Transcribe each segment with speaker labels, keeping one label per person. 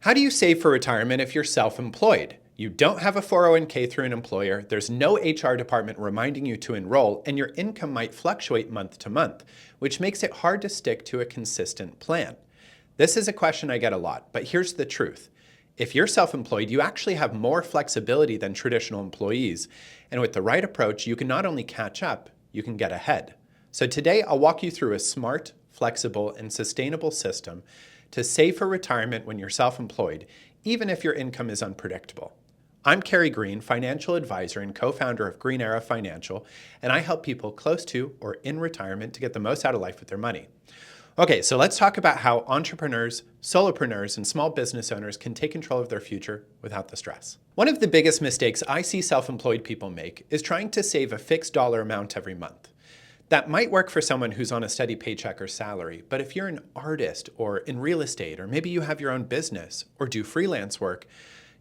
Speaker 1: How do you save for retirement if you're self-employed? You don't have a 401k through an employer, there's no HR department reminding you to enroll, and your income might fluctuate month to month, which makes it hard to stick to a consistent plan. This is a question I get a lot, but here's the truth. If you're self-employed, you actually have more flexibility than traditional employees, and with the right approach, you can not only catch up, you can get ahead. So today, I'll walk you through a smart, flexible, and sustainable system to save for retirement when you're self-employed, even if your income is unpredictable. I'm Cary Green, financial advisor and co-founder of Green Era Financial, and I help people close to or in retirement to get the most out of life with their money. Okay, so let's talk about how entrepreneurs, solopreneurs, and small business owners can take control of their future without the stress. One of the biggest mistakes I see self-employed people make is trying to save a fixed dollar amount every month. That might work for someone who's on a steady paycheck or salary, but if you're an artist or in real estate, or maybe you have your own business or do freelance work,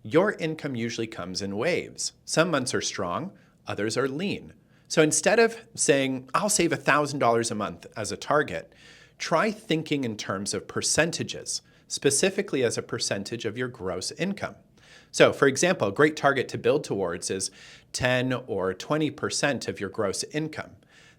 Speaker 1: your income usually comes in waves. Some months are strong, others are lean. So instead of saying, I'll save $1,000 a month as a target, try thinking in terms of percentages, specifically as a percentage of your gross income. So for example, a great target to build towards is 10 or 20% of your gross income.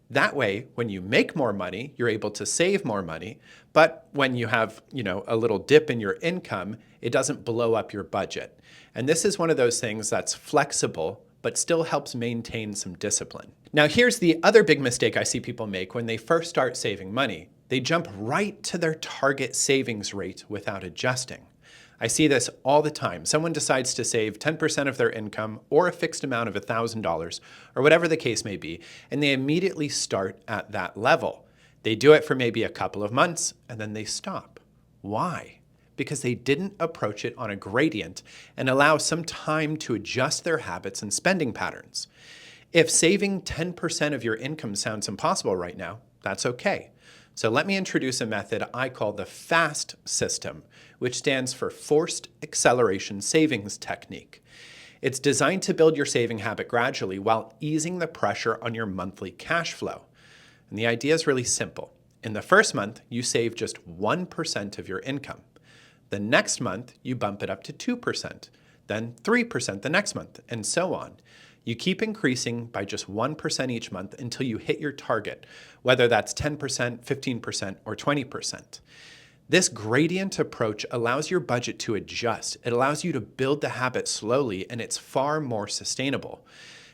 Speaker 1: That way, when you make more money, you're able to save more money. But when you have, a little dip in your income, it doesn't blow up your budget. And this is one of those things that's flexible, but still helps maintain some discipline. Now, here's the other big mistake I see people make when they first start saving money. They jump right to their target savings rate without adjusting. I see this all the time. Someone decides to save 10% of their income or a fixed amount of $1,000 or whatever the case may be, and they immediately start at that level. They do it for maybe a couple of months and then they stop. Why? Because they didn't approach it on a gradient and allow some time to adjust their habits and spending patterns. If saving 10% of your income sounds impossible right now, that's okay. So let me introduce a method I call the F.A.S.T system, which stands for Forced Acceleration Savings Technique. It's designed to build your saving habit gradually while easing the pressure on your monthly cash flow. And the idea is really simple. In the first month, you save just 1% of your income. The next month, you bump it up to 2%, then 3% the next month, and so on. You keep increasing by just 1% each month until you hit your target, whether that's 10%, 15%, or 20%. This gradient approach allows your budget to adjust. It allows you to build the habit slowly, and it's far more sustainable.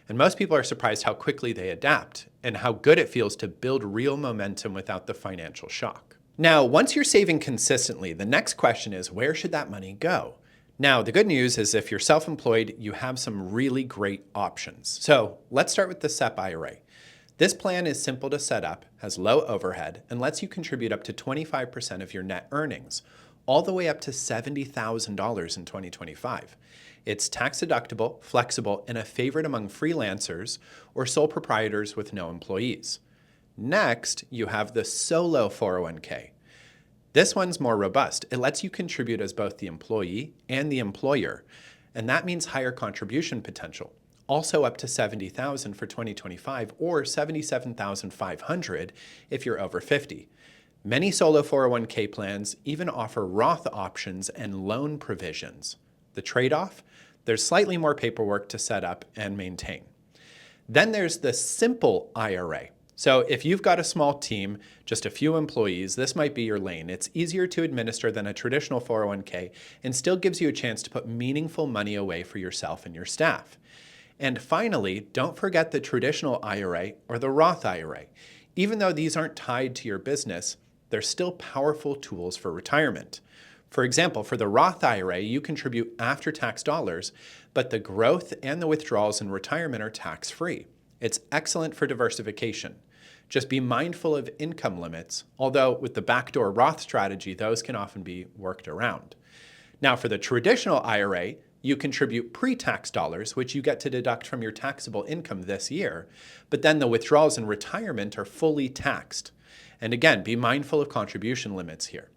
Speaker 1: And most people are surprised how quickly they adapt and how good it feels to build real momentum without the financial shock. Now, once you're saving consistently, the next question is, where should that money go? Now, the good news is if you're self-employed, you have some really great options. So let's start with the SEP IRA. This plan is simple to set up, has low overhead, and lets you contribute up to 25% of your net earnings, all the way up to $70,000 in 2025. It's tax deductible, flexible, and a favorite among freelancers or sole proprietors with no employees. Next, you have the solo 401k. This one's more robust. It lets you contribute as both the employee and the employer, and that means higher contribution potential, also up to $70,000 for 2025 or $77,500 if you're over 50. Many solo 401k plans even offer Roth options and loan provisions. The trade-off? There's slightly more paperwork to set up and maintain. Then there's the simple IRA. So if you've got a small team, just a few employees, this might be your lane. It's easier to administer than a traditional 401k and still gives you a chance to put meaningful money away for yourself and your staff. And finally, don't forget the traditional IRA or the Roth IRA. Even though these aren't tied to your business, they're still powerful tools for retirement. For example, for the Roth IRA, you contribute after-tax dollars, but the growth and the withdrawals in retirement are tax-free. It's excellent for diversification. Just be mindful of income limits, although with the backdoor Roth strategy, those can often be worked around. Now, for the traditional IRA, you contribute pre-tax dollars, which you get to deduct from your taxable income this year, but then the withdrawals in retirement are fully taxed. And again, be mindful of contribution limits here.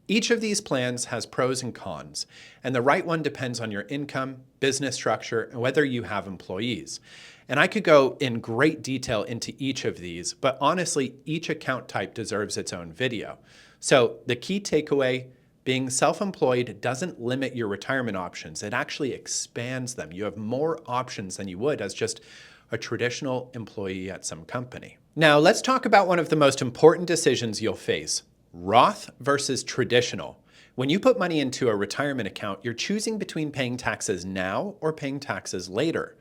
Speaker 1: Each of these plans has pros and cons, and the right one depends on your income, business structure, and whether you have employees. And I could go in great detail into each of these, but honestly, each account type deserves its own video. So the key takeaway, Being self-employed doesn't limit your retirement options. It actually expands them. You have more options than you would as just a traditional employee at some company. Now, let's talk about one of the most important decisions you'll face: Roth versus traditional. When you put money into a retirement account, you're choosing between paying taxes now or paying taxes later.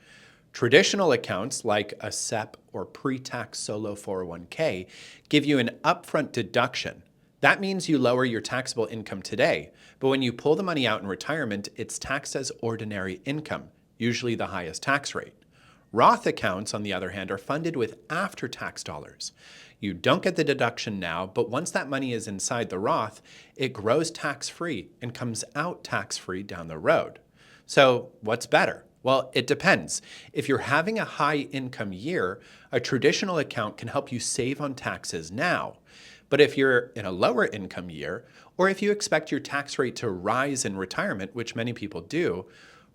Speaker 1: Traditional accounts like a SEP or pre-tax solo 401k give you an upfront deduction. That means you lower your taxable income today, but when you pull the money out in retirement, it's taxed as ordinary income, usually the highest tax rate. Roth accounts, on the other hand, are funded with after-tax dollars. You don't get the deduction now, but once that money is inside the Roth, it grows tax-free and comes out tax-free down the road. So what's better? Well, it depends. If you're having a high income year, a traditional account can help you save on taxes now. But if you're in a lower income year, or if you expect your tax rate to rise in retirement, which many people do,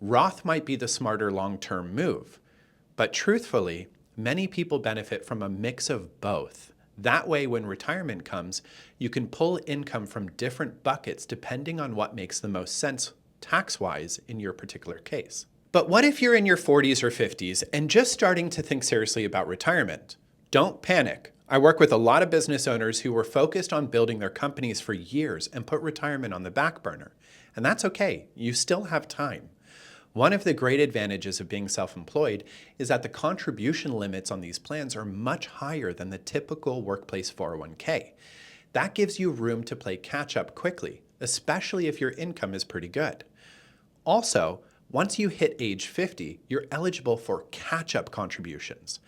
Speaker 1: Roth might be the smarter long-term move. But truthfully, many people benefit from a mix of both. That way, when retirement comes, you can pull income from different buckets depending on what makes the most sense tax-wise in your particular case. But what if you're in your 40s or 50s and just starting to think seriously about retirement? Don't panic. I work with a lot of business owners who were focused on building their companies for years and put retirement on the back burner. And that's okay. You still have time. One of the great advantages of being self-employed is that the contribution limits on these plans are much higher than the typical workplace 401k. That gives you room to play catch up quickly, especially if your income is pretty good. Also, once you hit age 50, you're eligible for catch-up contributions.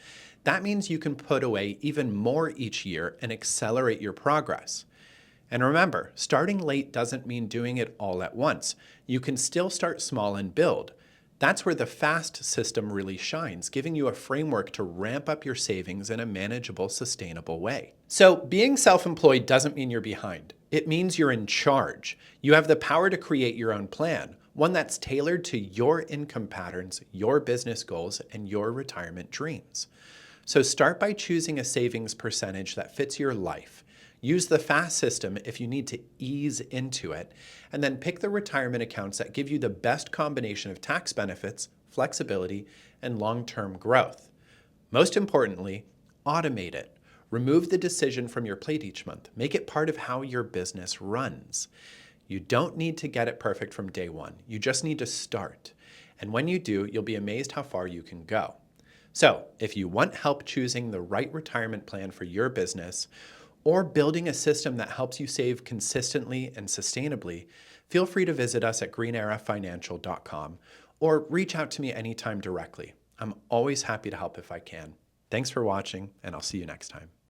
Speaker 1: That means you can put away even more each year and accelerate your progress. And remember, starting late doesn't mean doing it all at once. You can still start small and build. That's where the F.A.S.T system really shines, giving you a framework to ramp up your savings in a manageable, sustainable way. So being self-employed doesn't mean you're behind. It means you're in charge. You have the power to create your own plan, one that's tailored to your income patterns, your business goals, and your retirement dreams. So start by choosing a savings percentage that fits your life. Use the F.A.S.T system if you need to ease into it, and then pick the retirement accounts that give you the best combination of tax benefits, flexibility, and long-term growth. Most importantly, automate it. Remove the decision from your plate each month. Make it part of how your business runs. You don't need to get it perfect from day one. You just need to start. And when you do, you'll be amazed how far you can go. So if you want help choosing the right retirement plan for your business, or building a system that helps you save consistently and sustainably, feel free to visit us at greenerafinancial.com or reach out to me anytime directly. I'm always happy to help if I can. Thanks for watching, and I'll see you next time.